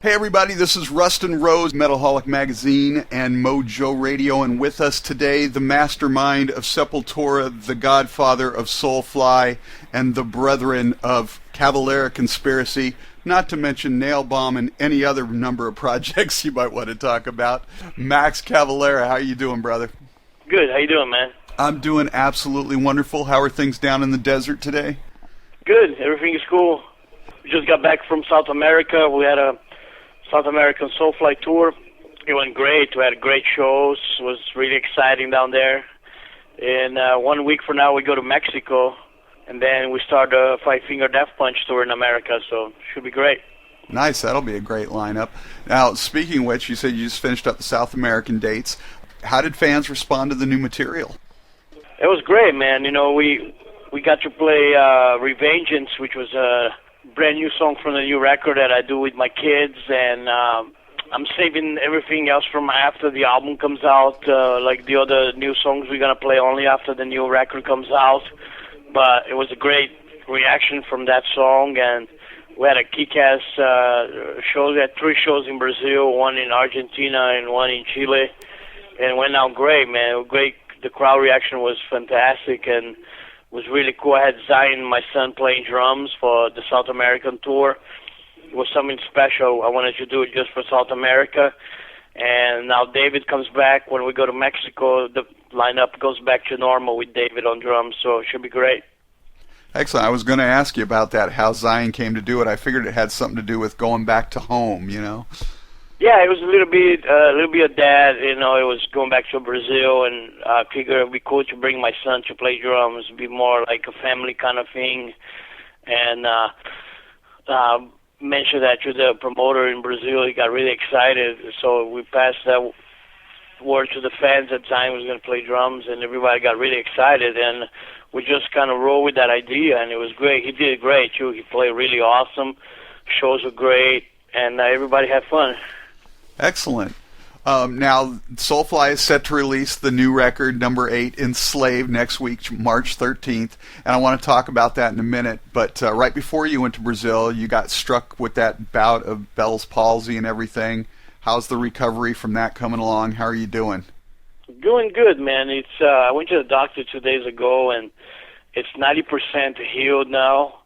Hey everybody, this is Rustin Rose, Metalholic Magazine and Mojo Radio, and with us today, the mastermind of Sepultura, the godfather of Soulfly, and the brethren of Cavalera Conspiracy, not to mention Nailbomb and any other number of projects you might want to talk about. Max Cavalera, how you doing, brother? Good, how you doing, man? I'm doing absolutely wonderful. How are things down in the desert today? Good, everything is cool. We just got back from South America. We had a South American Soulfly tour. It went great. We had great shows. It was really exciting down there. And 1 week from now, we go to Mexico, and then we start a Five Finger Death Punch tour in America, so should be great. Nice. That'll be a great lineup. Now, speaking of which, you said you just finished up the South American dates. How did fans respond to the new material? It was great, man. You know, we got to play Revengeance, which was a brand new song from the new record that I do with my kids, and I'm saving everything else from after the album comes out, like the other new songs we're going to play only after the new record comes out. But it was a great reaction from that song, and we had a kick-ass show. We had 3 shows in Brazil, 1 in Argentina and 1 in Chile, and it went out great, man. Great. The crowd reaction was fantastic, and was really cool. I had Zion, my son, playing drums for the South American tour. It was something special. I wanted to do it just for South America. And now David comes back. When we go to Mexico, the lineup goes back to normal with David on drums, so it should be great. Excellent. I was going to ask you about that, how Zion came to do it. I figured it had something to do with going back to home, you know? Yeah, it was a little bit of that. You know, it was going back to Brazil, and I figured it'd be cool to bring my son to play drums, be more like a family kind of thing, and mentioned that to the promoter in Brazil. He got really excited, so we passed that word to the fans that Zion was going to play drums, and everybody got really excited, and we just kind of rolled with that idea, and it was great. He did great too. He played really awesome. Shows were great, and everybody had fun. Excellent. Now, Soulfly is set to release the new record, number 8, Enslaved, next week, March 13th, and I want to talk about that in a minute. But right before you went to Brazil, you got struck with that bout of Bell's palsy and everything. How's the recovery from that coming along? How are you doing? Doing good, man. It's I went to the doctor 2 days ago, and it's 90% healed now.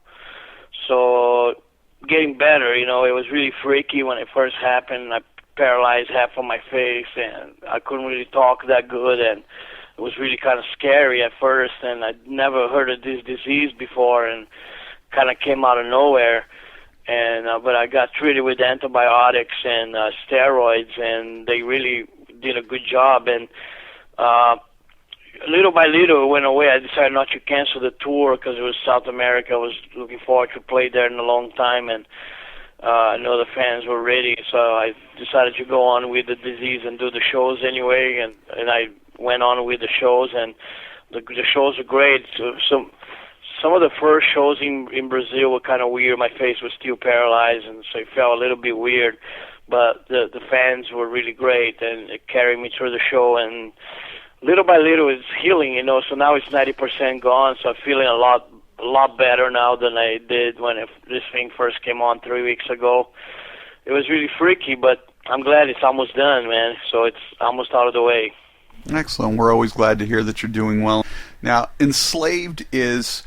So getting better. You know, it was really freaky when it first happened. I paralyzed half of my face, and I couldn't really talk that good, and it was really kind of scary at first, and I'd never heard of this disease before, and kind of came out of nowhere. And but I got treated with antibiotics and steroids, and they really did a good job. And little by little, it went away. I decided not to cancel the tour because it was South America. I was looking forward to play there in a long time, and I know the fans were ready, so I decided to go on with the disease and do the shows anyway, and I went on with the shows, and the shows are great. So some of the first shows in Brazil were kind of weird. My face was still paralyzed, and so it felt a little bit weird, but the fans were really great, and it carried me through the show, and little by little it's healing, you know, so now it's 90% gone, so I'm feeling a lot better now than I did when this thing first came on 3 weeks ago. It was really freaky, but I'm glad it's almost done, man. So it's almost out of the way. Excellent. We're always glad to hear that you're doing well. Now, Enslaved is,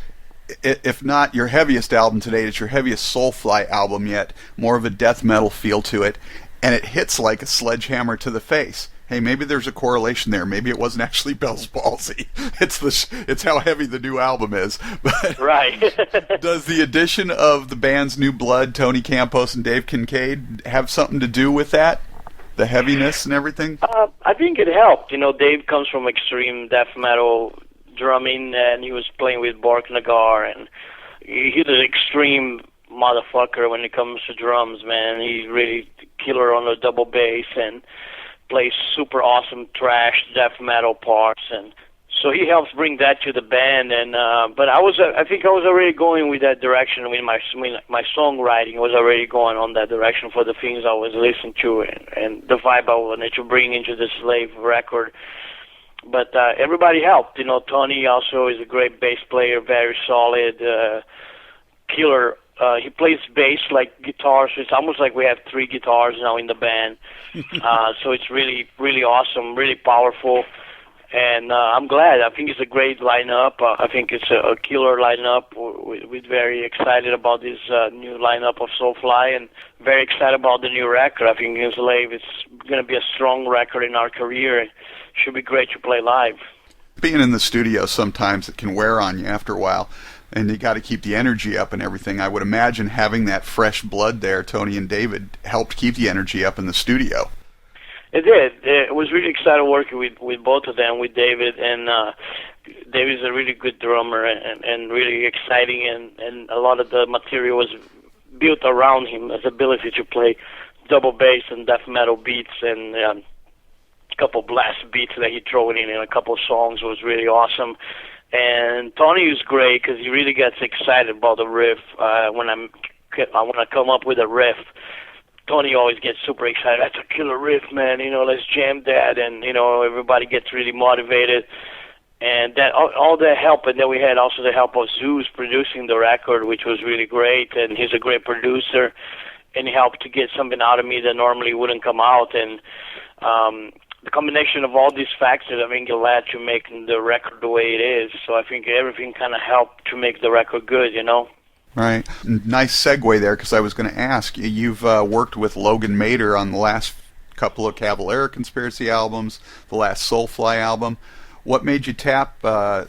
if not your heaviest album to date, it's your heaviest Soulfly album yet. More of a death metal feel to it, and it hits like a sledgehammer to the face. Hey, maybe there's a correlation there. Maybe it wasn't actually Bell's palsy. It's how heavy the new album is. But right. Does the addition of the band's new blood, Tony Campos and Dave Kincaid, have something to do with that? The heaviness and everything? I think it helped. You know, Dave comes from extreme death metal drumming, and he was playing with Bork Nagar, and he's an extreme motherfucker when it comes to drums, man. He's really killer on the double bass, and plays super awesome thrash death metal parts, and so he helps bring that to the band. And but I think I was already going with that direction. I mean, my songwriting was already going on that direction for the things I was listening to, and the vibe I wanted to bring into the Slave record. But everybody helped. You know, Tony also is a great bass player, very solid, killer he plays bass like guitar, so it's almost like we have 3 guitars now in the band. So it's really, really awesome, really powerful. And I'm glad. I think it's a great lineup. I think it's a killer lineup. We're very excited about this new lineup of Soulfly, and very excited about the new record. I think Enslaved is going to be a strong record in our career. It should be great to play live. Being in the studio, sometimes it can wear on you after a while, and you got to keep the energy up and everything. I would imagine having that fresh blood there, Tony and David, helped keep the energy up in the studio. It did. It was really exciting working with both of them, with David, and David's a really good drummer and really exciting, and a lot of the material was built around him, his ability to play double bass and death metal beats, and a couple blast beats that he threw in a couple songs was really awesome. And Tony is great because he really gets excited about the riff. When I come up with a riff, Tony always gets super excited. That's a killer riff, man. Let's jam that. And, everybody gets really motivated. And that all that help. And then we had also the help of Zeus producing the record, which was really great. And he's a great producer. And he helped to get something out of me that normally wouldn't come out. And the combination of all these factors, I think, led to making the record the way it is. So I think everything kind of helped to make the record good, Right. Nice segue there, because I was going to ask, you've worked with Logan Mader on the last couple of Cavalera Conspiracy albums, the last Soulfly album. What made you tap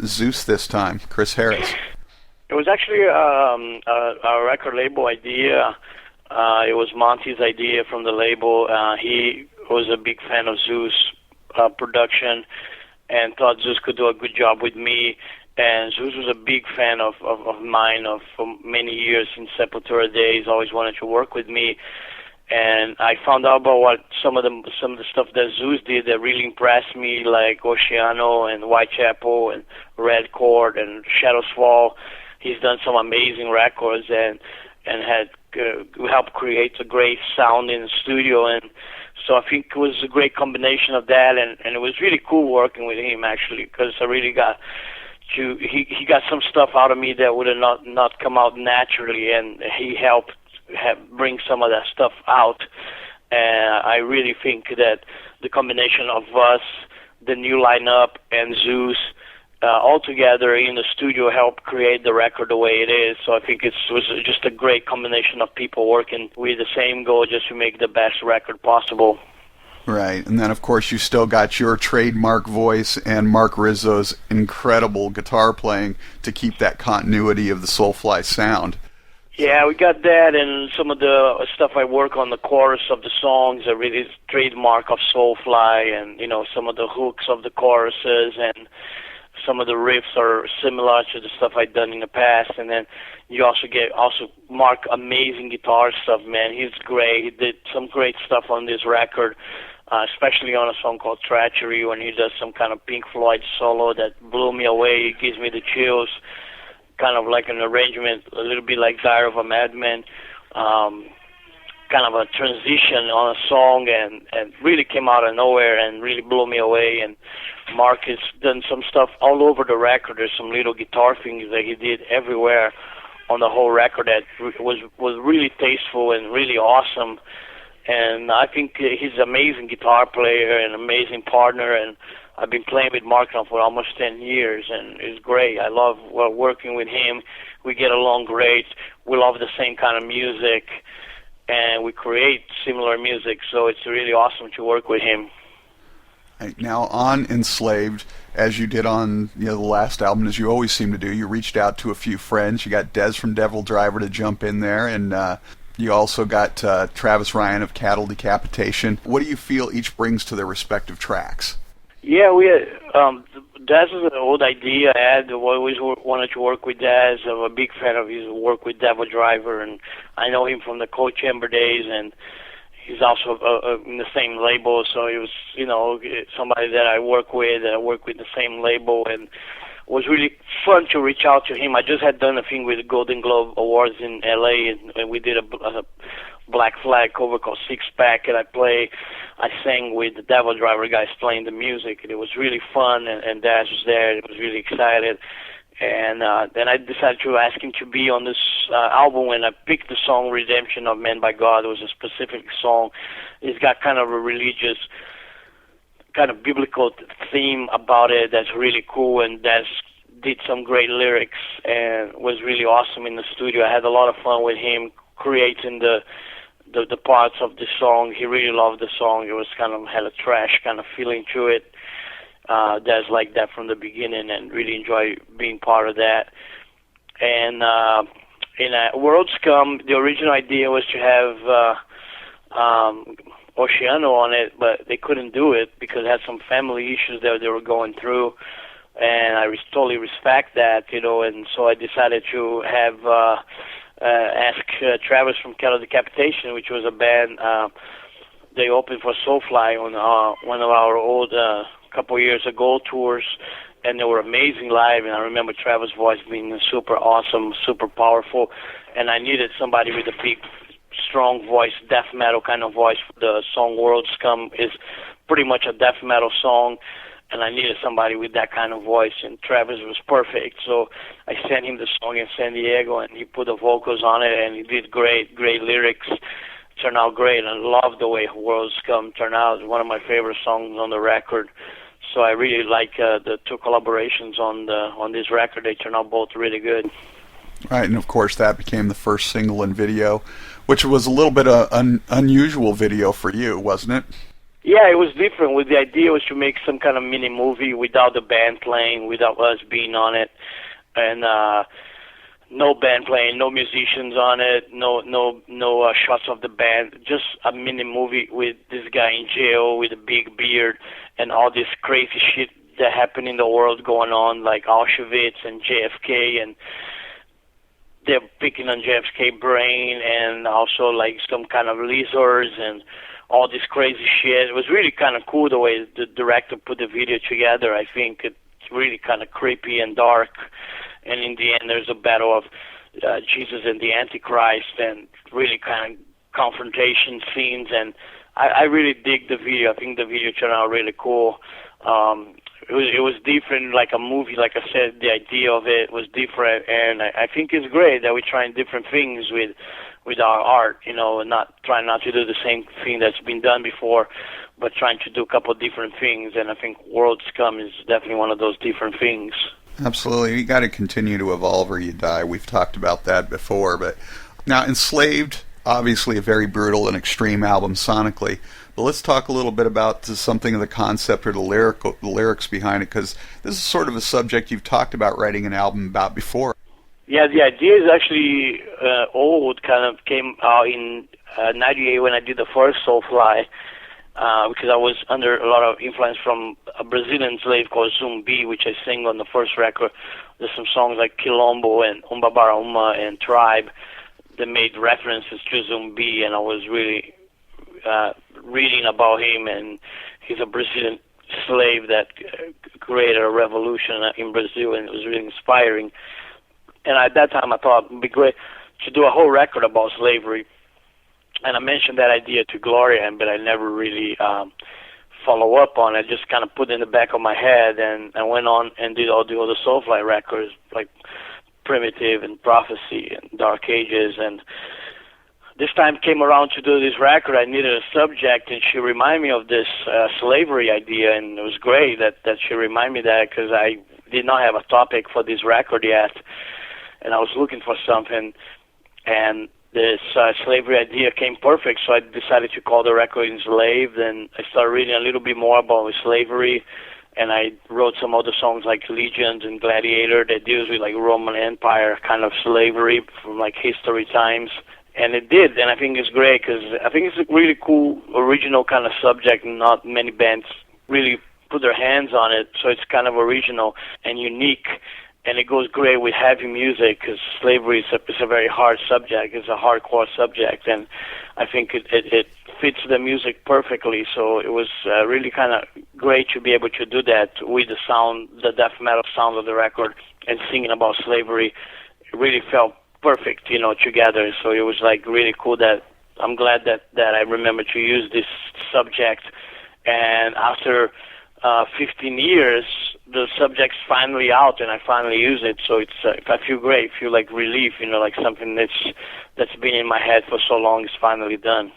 Zeus this time, Chris Harris? It was actually a record label idea. It was Monty's idea from the label. He was a big fan of Zeus production and thought Zeus could do a good job with me. And Zeus was a big fan of mine for many years in Sepultura days. Always wanted to work with me, and I found out about what some of the stuff that Zeus did that really impressed me, like Oceano and Whitechapel and Red Chord and Shadows Fall. He's done some amazing records and had helped create a great sound in the studio, and so I think it was a great combination of that, and it was really cool working with him actually, because I really got. He got some stuff out of me that would have not come out naturally, and he helped bring some of that stuff out. And I really think that the combination of us, the new lineup, and Zeus all together in the studio helped create the record the way it is. So I think it was just a great combination of people working with the same goal, just to make the best record possible. Right, and then of course you still got your trademark voice and Mark Rizzo's incredible guitar playing to keep that continuity of the Soulfly sound. Yeah, we got that, and some of the stuff I work on, the chorus of the songs are really trademark of Soulfly, and some of the hooks of the choruses, and some of the riffs are similar to the stuff I've done in the past. And then you also get Mark amazing guitar stuff, man. He's great. He did some great stuff on this record. Especially on a song called Treachery, when he does some kind of Pink Floyd solo that blew me away. It gives me the chills, kind of like an arrangement, a little bit like Dire of a Madman, kind of a transition on a song, and really came out of nowhere and really blew me away. And Mark has done some stuff all over the record. There's some little guitar things that he did everywhere on the whole record that was really tasteful and really awesome. And I think he's an amazing guitar player and amazing partner, and I've been playing with Mark now for almost 10 years, and it's great. I love working with him. We get along great. We love the same kind of music, and we create similar music, so it's really awesome to work with him. Right, now on Enslaved, as you did on the last album, as you always seem to do, you reached out to a few friends. You got Des from Devil Driver to jump in there, and you also got Travis Ryan of Cattle Decapitation. What do you feel each brings to their respective tracks? Yeah, we Daz is an old idea. I always wanted to work with Daz. I'm a big fan of his work with Devil Driver, and I know him from the Cold Chamber days, and he's also in the same label, so he was, somebody that I work with the same label, and it was really fun to reach out to him. I just had done a thing with the Golden Globe Awards in LA, and we did a Black Flag cover called Six Pack, and I sang with the Devil Driver guys playing the music, and it was really fun, and Dash was there, and it was really excited. And then I decided to ask him to be on this album, and I picked the song "Redemption of Man by God." It was a specific song. It's got kind of a religious, kind of biblical theme about it that's really cool, and that's did some great lyrics and was really awesome in the studio. I had a lot of fun with him creating the parts of the song. He really loved the song. It was kind of had a trash kind of feeling to it. That's like that from the beginning, and really enjoy being part of that. And in World Scum, the original idea was to have Oceano on it, but they couldn't do it because it had some family issues that they were going through, and I totally respect that, and so I decided to have ask Travis from Cattle Decapitation, which was a band, they opened for Soulfly on one of our old couple years ago tours, and they were amazing live, and I remember Travis' voice being super awesome, super powerful, and I needed somebody with a big, strong voice, death metal kind of voice. The song World Scum is pretty much a death metal song, and I needed somebody with that kind of voice, and Travis was perfect. So I sent him the song in San Diego, and he put the vocals on it, and he did great lyrics. Turned out great. I love the way World Scum turned out. It's one of my favorite songs on the record. So I really like the two collaborations on this record. They turned out both really good. Right, and of course that became the first single and video, which was a little bit of an unusual video for you, wasn't it? Yeah, it was different. The idea was to make some kind of mini movie without the band playing, without us being on it, and no band playing, no musicians on it, no shots of the band, just a mini movie with this guy in jail with a big beard and all this crazy shit that happened in the world going on, like Auschwitz and JFK, and they're picking on JFK brain, and also like some kind of lizards and all this crazy shit. It was really kind of cool the way the director put the video together. I think it's really kind of creepy and dark. And in the end, there's a battle of Jesus and the Antichrist, and really kind of confrontation scenes. And I really dig the video. I think the video turned out really cool. It was different, like a movie. Like I said, the idea of it was different, and I think it's great that we're trying different things with our art. And trying not to do the same thing that's been done before, but trying to do a couple of different things. And I think World Scum is definitely one of those different things. Absolutely. You got to continue to evolve or you die. We've talked about that before. But now, Enslaved, obviously a very brutal and extreme album sonically. But let's talk a little bit about something of the concept or the lyrics behind it, because this is sort of a subject you've talked about writing an album about before. Yeah, the idea is actually old. Kind of came out in '98 when I did the first Soulfly. Because I was under a lot of influence from a Brazilian slave called Zumbi, which I sing on the first record. There's some songs like Quilombo and Umba Bara Uma and Tribe that made references to Zumbi, and I was really reading about him, and he's a Brazilian slave that created a revolution in Brazil, and it was really inspiring. And at that time I thought it would be great to do a whole record about slavery. And I mentioned that idea to Gloria, but I never really follow up on it. I just kind of put it in the back of my head, and I went on and did all the other Soulfly records, like Primitive and Prophecy and Dark Ages. And this time came around to do this record, I needed a subject, and she reminded me of this slavery idea, and it was great that she reminded me that, because I did not have a topic for this record yet, and I was looking for something, and this slavery idea came perfect, so I decided to call the record Enslaved, and I started reading a little bit more about slavery, and I wrote some other songs like Legions and Gladiator that deals with like Roman Empire kind of slavery from like history times, and it did, and I think it's great because I think it's a really cool original kind of subject, and not many bands really put their hands on it, so it's kind of original and unique. And it goes great with heavy music because slavery is a very hard subject. It's a hardcore subject, and I think it fits the music perfectly. So it was really kind of great to be able to do that with the sound, the death metal sound of the record, and singing about slavery. It really felt perfect, together. So it was like really cool. That I'm glad that I remembered to use this subject. And after 15 years, the subject's finally out and I finally use it. So it's I feel great, feel like relief, like something that's been in my head for so long is finally done.